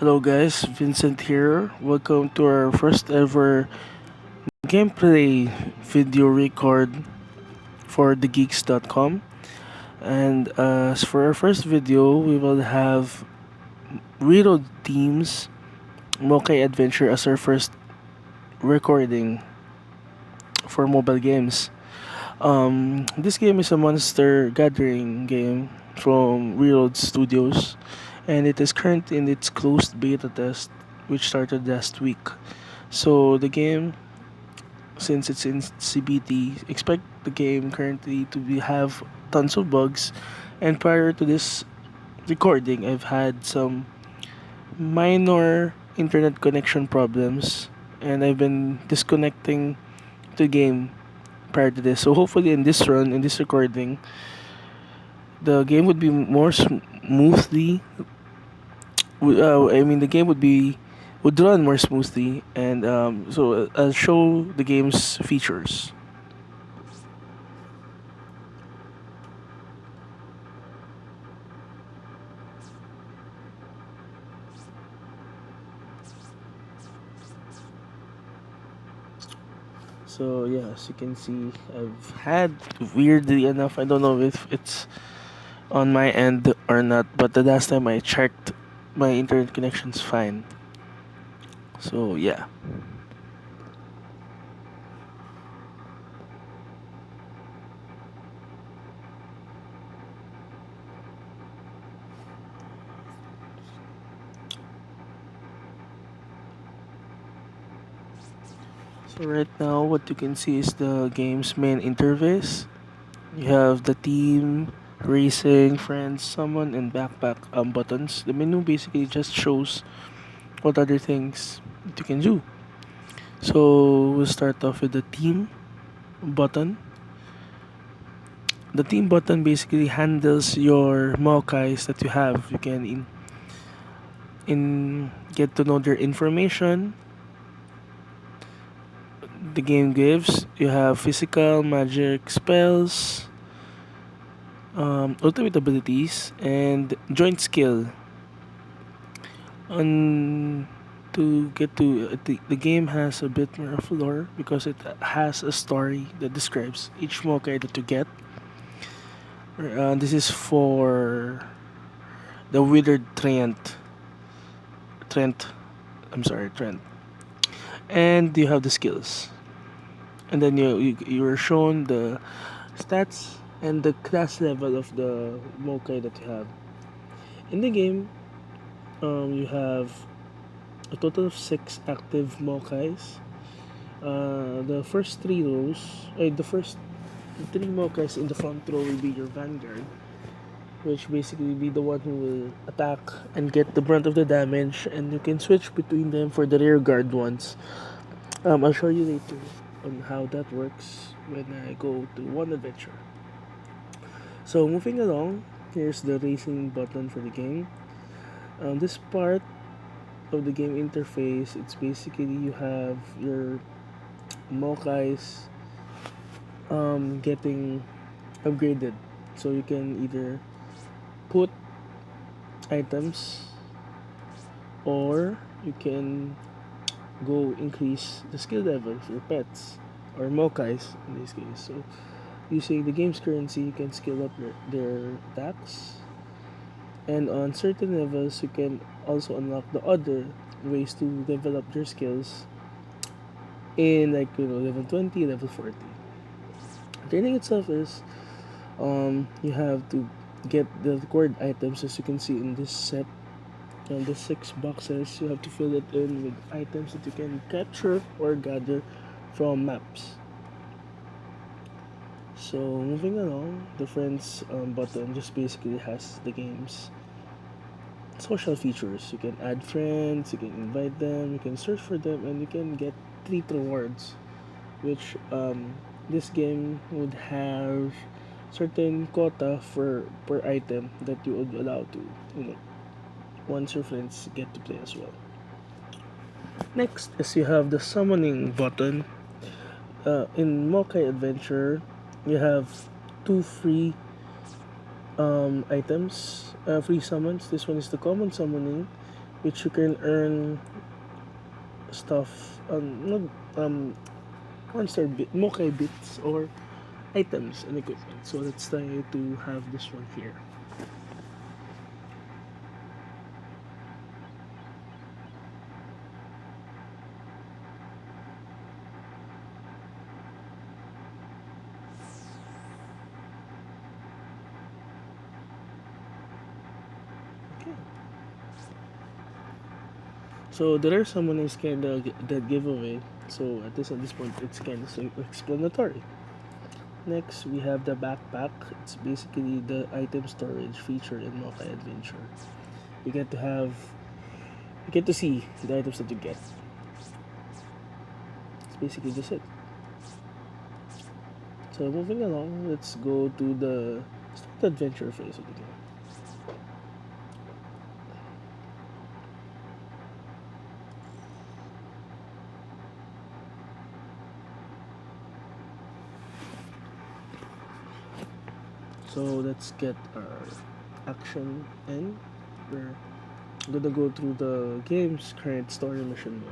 Hello guys, Vincent here. Welcome to our first ever gameplay video record for thegeeks.com. And as for our first video, we will have Werold Team's MoKai Adventure as our first recording for mobile games. This game is a monster gathering game from Werold Studios, and it is currently in its closed beta test, which started last week. So the game, since it's in CBT, expect the game currently to have tons of bugs. And prior to this recording, I've had some minor internet connection problems, and I've been disconnecting the game prior to this. So hopefully, in this run, in this recording, the game would be more smoothly. The game would run more smoothly, and so I'll show the game's features. So yeah, as you can see, I've had, weirdly enough, I don't know if it's on my end or not, but the last time I checked, my internet connection's fine. So yeah. So right now, what you can see is the game's main interface. You have the team, racing, friends, summon, and backpack buttons. The menu basically just shows what other things that you can do. So we'll start off with the team button. The team button basically handles your MoKais that you have. You can in get to know their information the game gives. You have physical, magic, spells, ultimate abilities, and joint skill. On to get to the game has a bit more of lore because it has a story that describes each MoKai that you get. This is for the withered Trent. I'm sorry, Trent. And you have the skills, and then you're shown the stats and the class level of the MoKai that you have in the game. You have a total of 6 active MoKais. The first the first three MoKais in the front row will be your vanguard, which basically be the one who will attack and get the brunt of the damage, and you can switch between them for the rear guard ones. I'll show you later on how that works when I go to one adventure. So moving along, here's the racing button for the game. This part of the game interface, it's basically you have your MoKais getting upgraded. So you can either put items, or you can go increase the skill level of your pets or MoKais in this case. So using the game's currency, you can scale up their attacks, and on certain levels, you can also unlock the other ways to develop their skills in, like, level 20, level 40. Training itself is you have to get the required items, as you can see in this set. And the 6 boxes, you have to fill it in with items that you can capture or gather from maps. So moving along, the friends button just basically has the game's social features. You can add friends, you can invite them, you can search for them, and you can get treat rewards, which this game would have certain quota for per item that you would allow to, once your friends get to play as well. Next is you have the summoning button. In MoKai Adventure, you have 2 free items, free summons. This one is the common summoning, which you can earn stuff not um monster MoKai bits or items and equipment. So let's try to have this one here. Okay. So there are some is kind of that giveaway. So at this point, it's kind of explanatory. Next, we have the backpack. It's basically the item storage feature in MoKai Adventure. You get to have, you get to see the items that you get. It's basically just it. So moving along, let's go to the start adventure phase of the game. So let's get our action in. We're gonna go through the game's current story mission mode.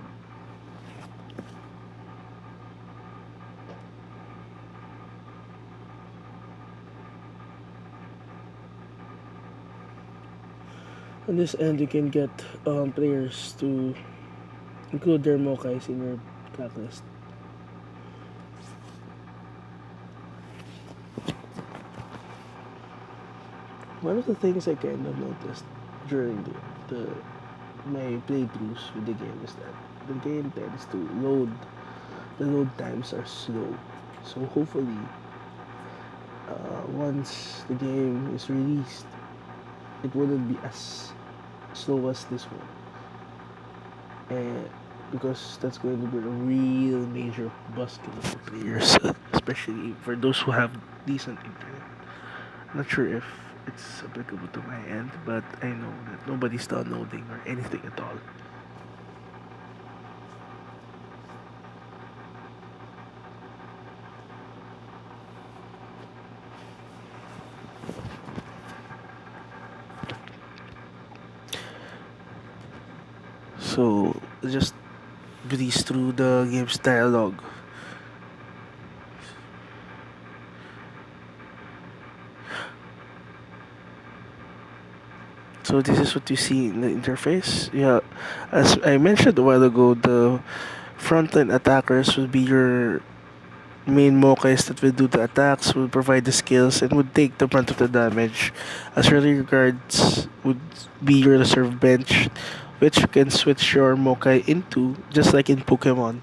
On this end, you can get players to include their MoKais in your blacklist. One of the things I kind of noticed during the my playthroughs with the game is that the game tends to the load times are slow. So hopefully, once the game is released, it wouldn't be as slow as this one. And because that's going to be a real major buskill for players, especially for those who have decent internet. Not sure if it's applicable to my end, but I know that nobody's downloading or anything at all. So just breeze through the game's dialogue. So this is what you see in the interface. Yeah, as I mentioned a while ago, the frontline attackers will be your main MoKais that will do the attacks, will provide the skills, and would take the brunt of the damage. As early guards would be your reserve bench, which you can switch your MoKai into, just like in Pokemon.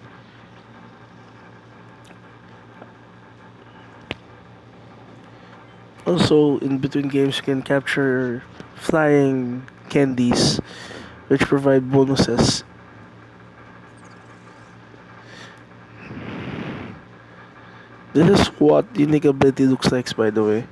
Also, in between games, you can capture flying candies, which provide bonuses. This is what unique ability looks like, by the way.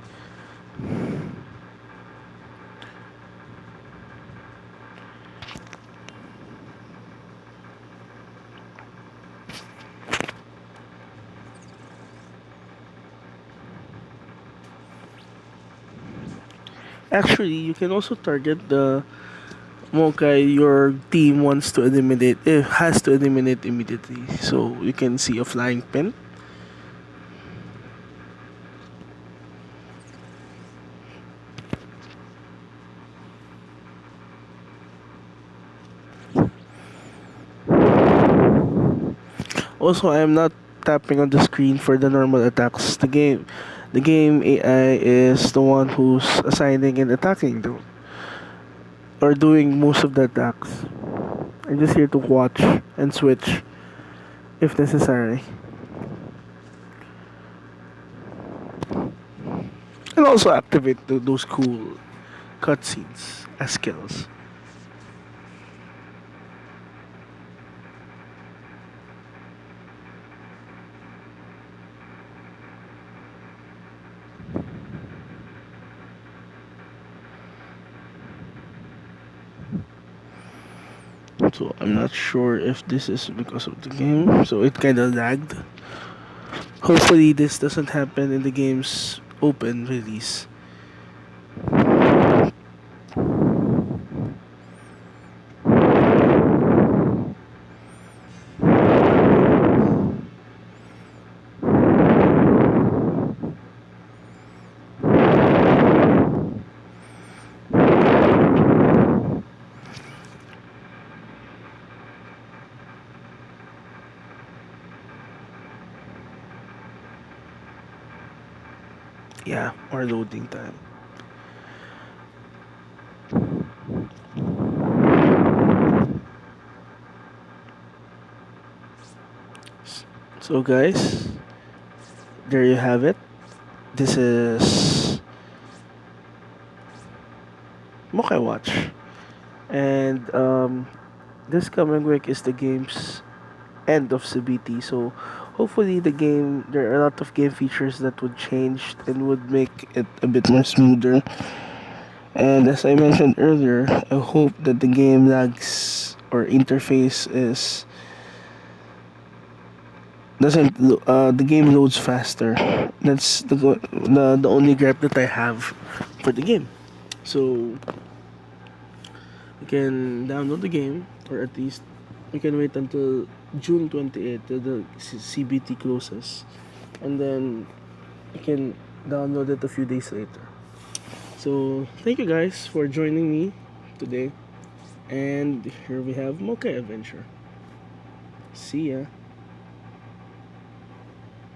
Actually, you can also target the MoKai your team wants to eliminate, has to eliminate immediately. So you can see a flying pin. Also, I am not tapping on the screen for the normal attacks. The game AI is the one who's assigning and attacking them or doing most of the attacks. I'm just here to watch and switch if necessary. And also activate those cool cutscenes as skills. So I'm not sure if this is because of the game, so it kind of lagged. Hopefully this doesn't happen in the game's open release. Yeah, or loading time. So guys, there you have it. This is MoKai Watch. And this coming week is the game's end of CBT. So hopefully there are a lot of game features that would change and would make it a bit more smoother. And as I mentioned earlier, I hope that the game lags or interface is doesn't the game loads faster. That's the only gripe that I have for the game. So you can download the game, or at least you can wait until June 28th till the CBT closes, and then you can download it a few days later. So thank you guys for joining me today, and here we have MoKai Adventure. See ya.